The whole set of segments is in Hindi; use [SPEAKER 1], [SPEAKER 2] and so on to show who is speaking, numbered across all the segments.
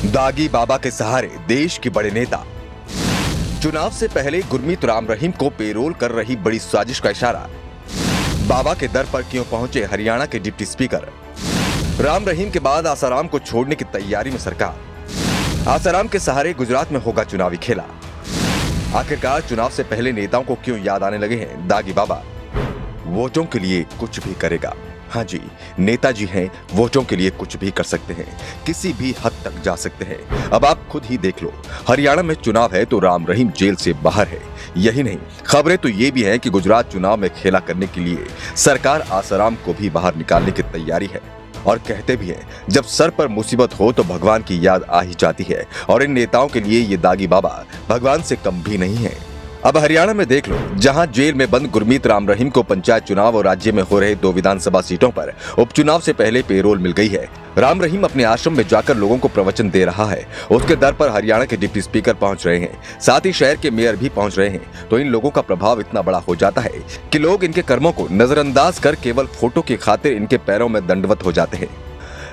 [SPEAKER 1] दागी बाबा के सहारे देश के बड़े नेता। चुनाव से पहले गुरमीत राम रहीम को पेरोल कर रही बड़ी साजिश का इशारा। बाबा के दर पर क्यों पहुंचे हरियाणा के डिप्टी स्पीकर। राम रहीम के बाद आसाराम को छोड़ने की तैयारी में सरकार। आसाराम के सहारे गुजरात में होगा चुनावी खेला। आखिरकार चुनाव से पहले नेताओं को क्यों याद आने लगे हैं दागी बाबा। वोटों के लिए कुछ भी करेगा। हाँ जी, नेताजी हैं, वोटों के लिए कुछ भी कर सकते हैं, किसी भी हद तक जा सकते हैं। अब आप खुद ही देख लो, हरियाणा में चुनाव है तो राम रहीम जेल से बाहर है। यही नहीं, खबरें तो ये भी हैं कि गुजरात चुनाव में खेला करने के लिए सरकार आसाराम को भी बाहर निकालने की तैयारी है। और कहते भी हैं, जब सर पर मुसीबत हो तो भगवान की याद आ ही जाती है, और इन नेताओं के लिए ये दागी बाबा भगवान से कम भी नहीं है। अब हरियाणा में देख लो, जहां जेल में बंद गुरमीत राम रहीम को पंचायत चुनाव और राज्य में हो रहे 2 विधानसभा सीटों पर उपचुनाव से पहले पेरोल मिल गई है। राम रहीम अपने आश्रम में जाकर लोगों को प्रवचन दे रहा है। उसके दर पर हरियाणा के डिप्टी स्पीकर पहुंच रहे हैं, साथ ही शहर के मेयर भी पहुंच रहे हैं। तो इन लोगों का प्रभाव इतना बड़ा हो जाता है कि लोग इनके कर्मों को नजरअंदाज कर केवल फोटो की खातिर इनके पैरों में दंडवत हो जाते हैं।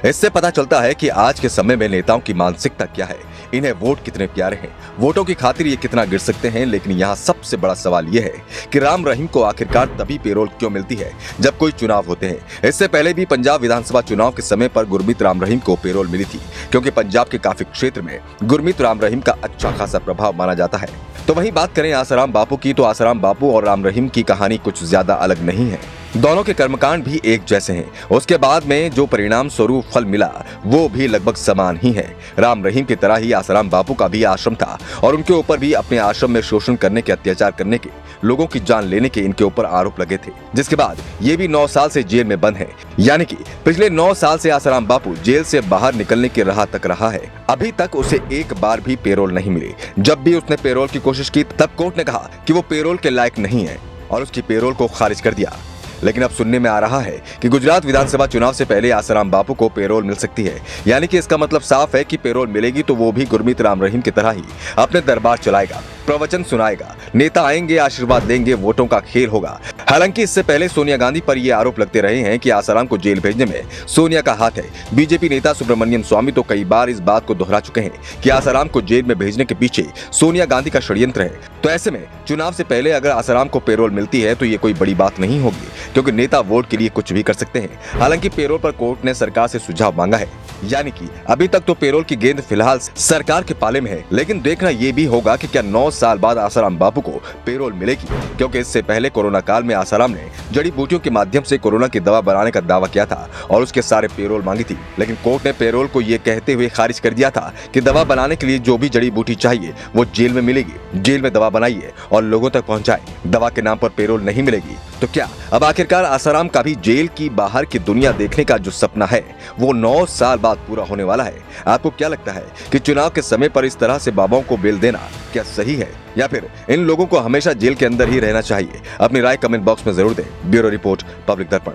[SPEAKER 1] इससे पता चलता है कि आज के समय में नेताओं की मानसिकता क्या है, इन्हें वोट कितने प्यारे हैं, वोटों की खातिर ये कितना गिर सकते हैं। लेकिन यहाँ सबसे बड़ा सवाल ये है कि राम रहीम को आखिरकार तभी पेरोल क्यों मिलती है जब कोई चुनाव होते हैं। इससे पहले भी पंजाब विधानसभा चुनाव के समय पर गुरमीत राम रहीम को पेरोल मिली थी, क्योंकि पंजाब के काफी क्षेत्र में गुरमीत राम रहीम का अच्छा खासा प्रभाव माना जाता है। तो वहीं बात करें आसाराम बापू की, तो आसाराम बापू और राम रहीम की कहानी कुछ ज्यादा अलग नहीं है। दोनों के कर्मकांड भी एक जैसे हैं। उसके बाद में जो परिणाम स्वरूप फल मिला वो भी लगभग समान ही है। राम रहीम की तरह ही आसाराम बापू का भी आश्रम था, और उनके ऊपर भी अपने आश्रम में शोषण करने के, अत्याचार करने के, लोगों की जान लेने के इनके ऊपर आरोप लगे थे। जिसके बाद ये भी 9 साल से जेल में बंद है। यानी कि पिछले 9 साल से आसाराम बापू जेल से बाहर निकलने की राह तक रहा है। अभी तक उसे एक बार भी पेरोल नहीं मिली। जब भी उसने पेरोल की कोशिश की तब कोर्ट ने कहा कि वो पेरोल के लायक नहीं है और उसकी पेरोल को खारिज कर दिया। लेकिन अब सुनने में आ रहा है कि गुजरात विधानसभा चुनाव से पहले आसाराम बापू को पेरोल मिल सकती है। यानी कि इसका मतलब साफ है कि पेरोल मिलेगी तो वो भी गुरमीत राम रहीम की तरह ही अपने दरबार चलाएगा, प्रवचन सुनाएगा, नेता आएंगे, आशीर्वाद देंगे, वोटों का खेल होगा। हालांकि इससे पहले सोनिया गांधी पर ये आरोप लगते रहे हैं कि आसाराम को जेल भेजने में सोनिया का हाथ है। बीजेपी नेता सुब्रमण्यम स्वामी तो कई बार इस बात को दोहरा चुके हैं कि आसाराम को जेल में भेजने के पीछे सोनिया गांधी का षड्यंत्र है। तो ऐसे में चुनाव से पहले अगर आसाराम को पेरोल मिलती है तो ये कोई बड़ी बात नहीं होगी, क्योंकि नेता वोट के लिए कुछ भी कर सकते हैं। हालांकि पेरोल पर कोर्ट ने सरकार से सुझाव मांगा है। यानी कि अभी तक तो पेरोल की गेंद फिलहाल सरकार के पाले में है, लेकिन देखना यह भी होगा कि क्या 9 साल बाद आसाराम बापू को पेरोल मिलेगी। क्योंकि इससे पहले कोरोना काल में आसाराम ने जड़ी बूटियों के माध्यम से कोरोना की दवा बनाने का दावा किया था और उसके सारे पेरोल मांगी थी। लेकिन कोर्ट ने पेरोल को ये कहते हुए खारिज कर दिया था कि दवा बनाने के लिए जो भी जड़ी बूटी चाहिए वो जेल में मिलेगी। जेल में दवा बनाइए और लोगों तक पहुंचाए, दवा के नाम पर पेरोल नहीं मिलेगी। तो क्या अब आखिरकार आसाराम का भी जेल की बाहर की दुनिया देखने का जो सपना है वो 9 साल बाद पूरा होने वाला है? आपको क्या लगता है कि चुनाव के समय पर इस तरह से बाबाओं को बेल देना क्या सही है, या फिर इन लोगों को हमेशा जेल के अंदर ही रहना चाहिए? अपनी राय कमेंट बॉक्स में जरूर दें। ब्यूरो रिपोर्ट, पब्लिक दर्पण।